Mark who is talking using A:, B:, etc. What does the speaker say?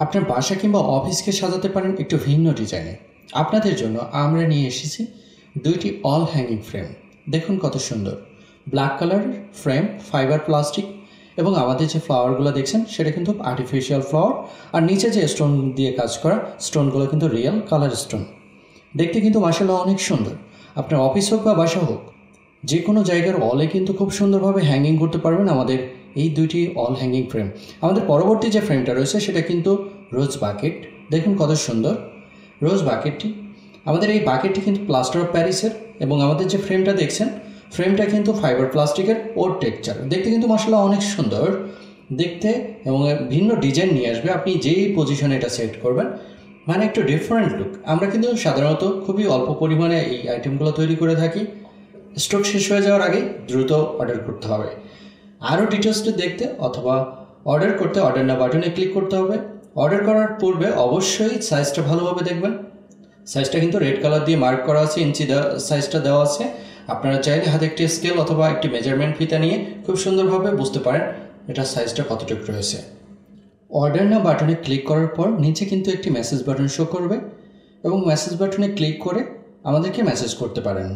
A: আপনার বাসা কিংবা অফিসকে সাজাতে পারেন একটু ভিন্ন ডিজাইনে। আপনাদের জন্য আমরা নিয়ে এসেছি দুইটি অল হ্যাঙ্গিং ফ্রেম। দেখুন কত সুন্দর ব্ল্যাক কালারের ফ্রেম, ফাইবার প্লাস্টিক, এবং আমাদের যে ফ্লাওয়ারগুলো দেখছেন সেটা কিন্তু আর্টিফিশিয়াল ফ্লাওয়ার, আর নিচে যে স্টোন দিয়ে কাজ করা স্টোনগুলো কিন্তু রিয়েল কালার স্টোন। দেখতে কিন্তু মাশাআল্লাহ অনেক সুন্দর। আপনার অফিস হোক বা বাসা হোক, যে কোনো জায়গার অলে কিন্তু খুব সুন্দরভাবে হ্যাঙ্গিং করতে পারবেন আমাদের এই দুইটি অল হ্যাঙ্গিং ফ্রেম। আমাদের পরবর্তী যে ফ্রেমটা রয়েছে সেটা কিন্তু রোজ বাকেট। দেখুন কত সুন্দর রোজ বাকেটটি। আমাদের এই বাকেটটি কিন্তু প্লাস্টার অফ প্যারিসের, এবং আমাদের যে ফ্রেমটা দেখছেন ফ্রেমটা কিন্তু ফাইবার প্লাস্টিকের ওর টেক্সচার। দেখতে কিন্তু মাশাআল্লাহ অনেক সুন্দর দেখতে, এবং ভিন্ন ডিজাইন নিয়ে আসবে আপনি যেই পজিশনে এটা সেট করবেন, মানে একটু ডিফারেন্ট লুক। আমরা কিন্তু সাধারণত খুবই অল্প পরিমাণে এই আইটেমগুলো তৈরি করে থাকি। স্টক শেষ হয়ে যাওয়ার আগে দ্রুত অর্ডার করতে হবে। আরও ডিটেলসটি দেখতে অথবা অর্ডার করতে অর্ডার নাও বাটনে ক্লিক করতে হবে। অর্ডার করার পূর্বে অবশ্যই সাইজটা ভালোভাবে দেখবেন। সাইজটা কিন্তু রেড কালার দিয়ে মার্ক করা আছে, ইঞ্চি সাইজটা দেওয়া আছে। আপনারা চাইলে হাতে একটি স্কেল অথবা একটি মেজারমেন্ট ফিতা নিয়ে খুব সুন্দরভাবে বুঝতে পারেন এটা সাইজটা কতটুকু রয়েছে। অর্ডার নাও বাটনে ক্লিক করার পর নিচে কিন্তু একটি মেসেজ বাটন শো করবে, এবং মেসেজ বাটনে ক্লিক করে আমাদেরকে মেসেজ করতে পারেন।